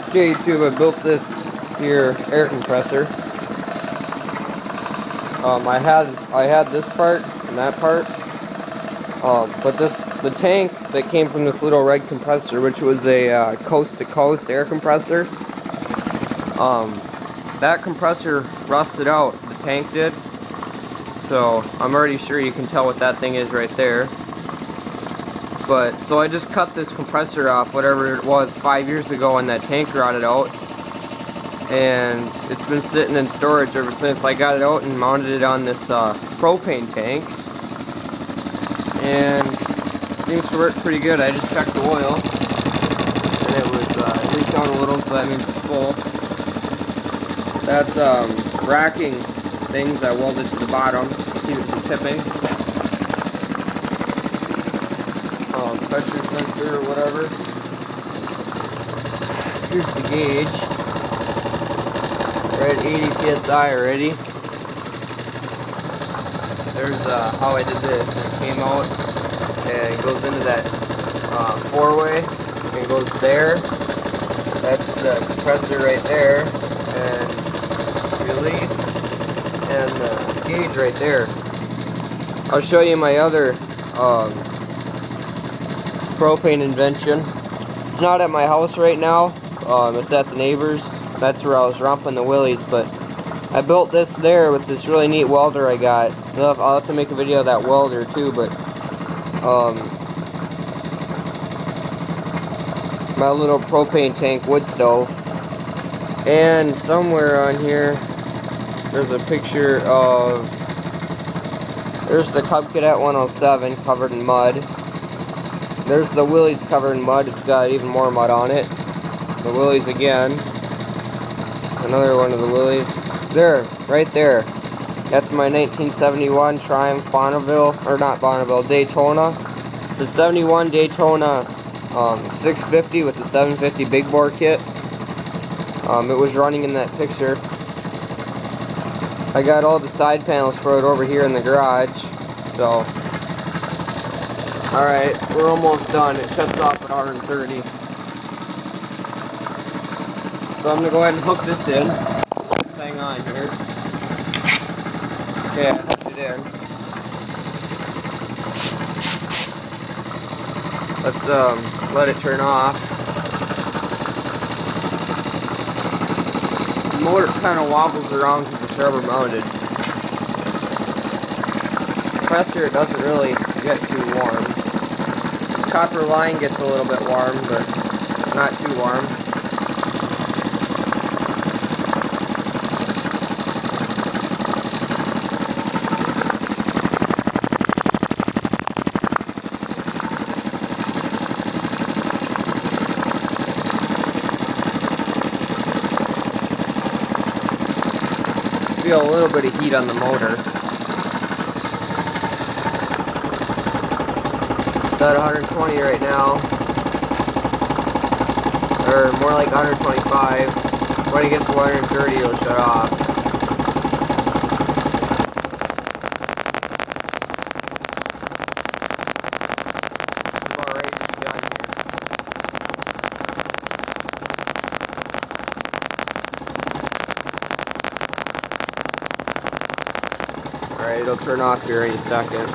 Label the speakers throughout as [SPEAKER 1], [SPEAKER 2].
[SPEAKER 1] Okay, YouTube, I built this here air compressor. I had this part and that part, but the tank that came from this little red compressor, which was a coast-to-coast air compressor, that compressor rusted out. The tank did. So I'm already sure you can tell what that thing is right there. But so I just cut this compressor off, whatever it was, 5 years ago, when that tank rotted out, and it's been sitting in storage ever since. I got it out and mounted it on this propane tank, and it seems to work pretty good. I just checked the oil, and it was leaked out a little, so that means it's full. That's racking things I welded to the bottom to keep it from tipping. Pressure sensor or whatever. Here's the gauge. We're at 80 psi already. There's how I did this. It came out and it goes into that four-way and goes there. That's the compressor right there, and relief, and the gauge right there. I'll show you my other propane invention. It's not at my house right now. It's at the neighbor's. That's where I was romping the willies, but I built this there with this really neat welder I got. I'll have to make a video of that welder too, but my little propane tank wood stove. And somewhere on here there's a picture of, there's the Cub Cadet 107 covered in mud. There's the Willys covered in mud. It's got even more mud on it. The Willys again. Another one of the Willys. There, right there. That's my 1971 Triumph Bonneville, or not Bonneville, Daytona. It's a 71 Daytona 650 with the 750 big bore kit. It was running in that picture. I got all the side panels for it over here in the garage. So, alright, we're almost done. It shuts off at 130. So I'm going to go ahead and hook this in. Just hang on here. Okay, I hooked it in. Let's let it turn off. The motor kind of wobbles around because it's rubber mounted. The compressor, it doesn't really get too warm. The copper line gets a little bit warm, but not too warm. Feel a little bit of heat on the motor. It's at 120 right now, or more like 125. When it gets to 130, it'll shut off. It's about ready to be done here. Alright, it'll turn off here any second.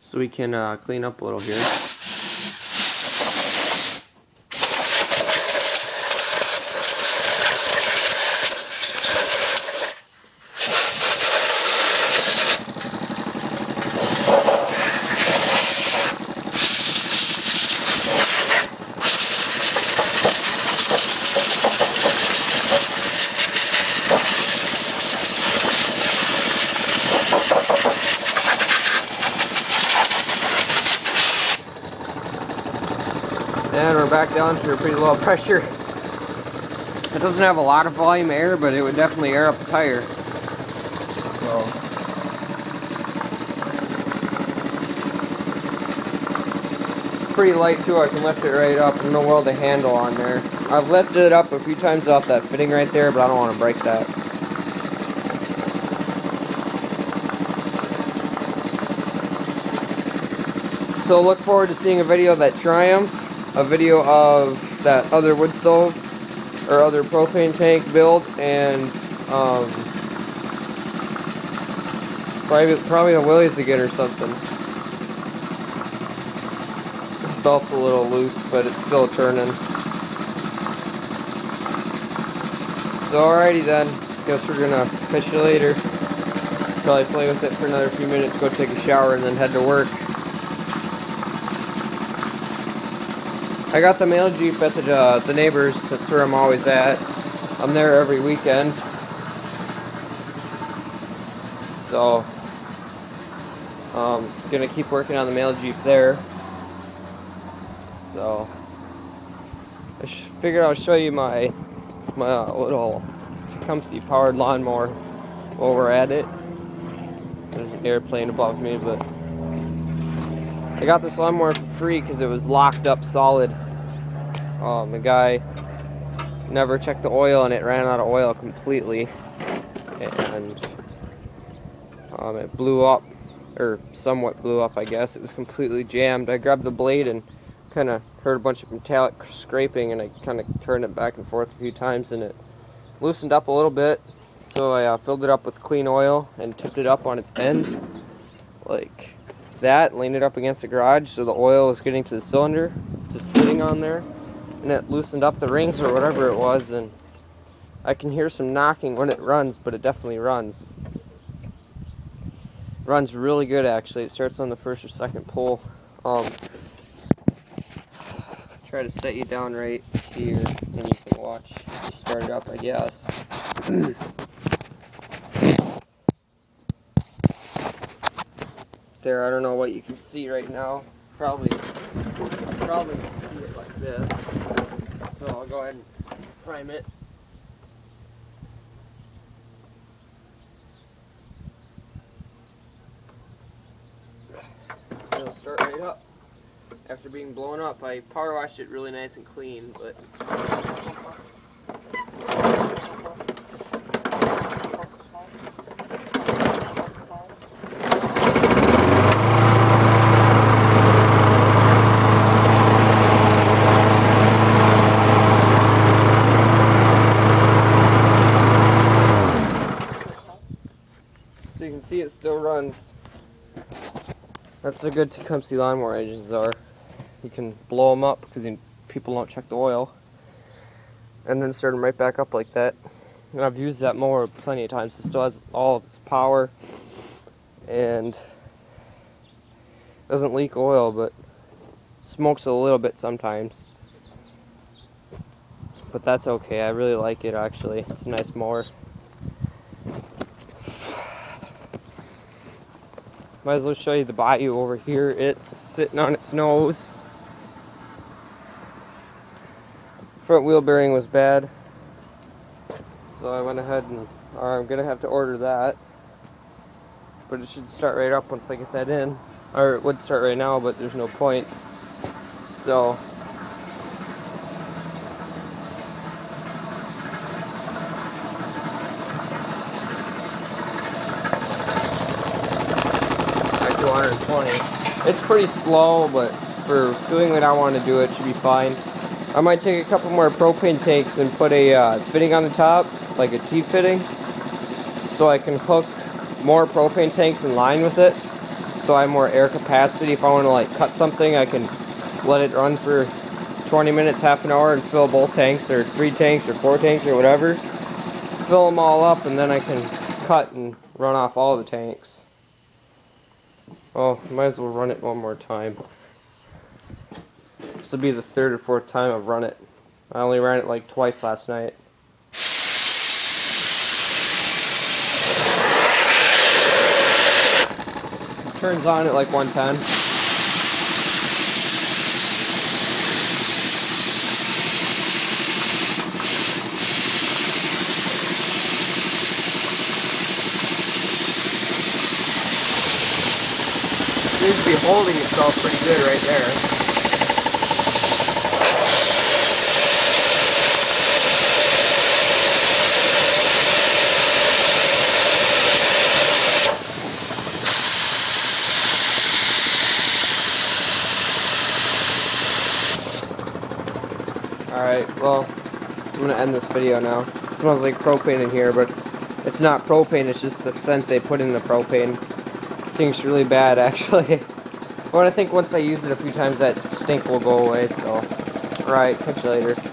[SPEAKER 1] So we can clean up a little here. And we're back down to a pretty low pressure. It doesn't have a lot of volume air, but it would definitely air up the tire. So pretty light too. I can lift it right up and no weld a handle on there. I've lifted it up a few times off that fitting right there, but I don't want to break that. So look forward to seeing a video of that Triumph, a video of that other wood stove or other propane tank build, and probably the Willys again or something. The belt's a little loose, but it's still turning. So alrighty then, guess we're gonna fish you later. Probably play with it for another few minutes, go take a shower, and then head to work. I got the mail Jeep at the neighbors. That's where I'm always at. I'm there every weekend. So, gonna keep working on the mail Jeep there. So, I figured I'll show you my little Tecumseh powered lawnmower while we're at it. There's an airplane above me, but I got this lawnmower for free because it was locked up solid. The guy never checked the oil and it ran out of oil completely, and it blew up, or somewhat blew up, I guess. It was completely jammed. I grabbed the blade and kind of heard a bunch of metallic scraping, and I kind of turned it back and forth a few times and it loosened up a little bit. So I filled it up with clean oil and tipped it up on its end like that, leaned it up against the garage so the oil was getting to the cylinder, just sitting on there, and it loosened up the rings or whatever it was, and I can hear some knocking when it runs, but it definitely runs. Runs really good actually. It starts on the first or second pull. Try to set you down right here and you can watch you start it up, I guess. There, I don't know what you can see right now. Probably can see it like this. So I'll go ahead and prime it. It'll start right up. After being blown up, I power washed it really nice and clean, but so you can see it still runs. That's a good Tecumseh lawnmower engines are. You can blow them up because people don't check the oil, and then start them right back up like that. And I've used that mower plenty of times. It still has all of its power and doesn't leak oil, but smokes a little bit sometimes. But that's okay. I really like it actually. It's a nice mower. Might as well show you the bayou over here. It's sitting on its nose. Front wheel bearing was bad, so I went ahead and I'm gonna have to order that, but it should start right up once I get that in, or it would start right now, but there's no point. So at 220, it's pretty slow, but for doing what I want to do, it should be fine. I might take a couple more propane tanks and put a fitting on the top, like a T-fitting, so I can hook more propane tanks in line with it, so I have more air capacity. If I want to like cut something, I can let it run for 20 minutes, half an hour, and fill both tanks, or 3 tanks, or 4 tanks, or whatever. Fill them all up, and then I can cut and run off all the tanks. Oh, might as well run it one more time. This will be the 3rd or 4th time I've run it. I only ran it like twice last night. Turns on at like 110. Seems to be holding itself pretty good right there. Alright, well, I'm gonna end this video now. It smells like propane in here, but it's not propane, it's just the scent they put in the propane. It stinks really bad, actually. But I think once I use it a few times, that stink will go away, so... Alright, catch you later.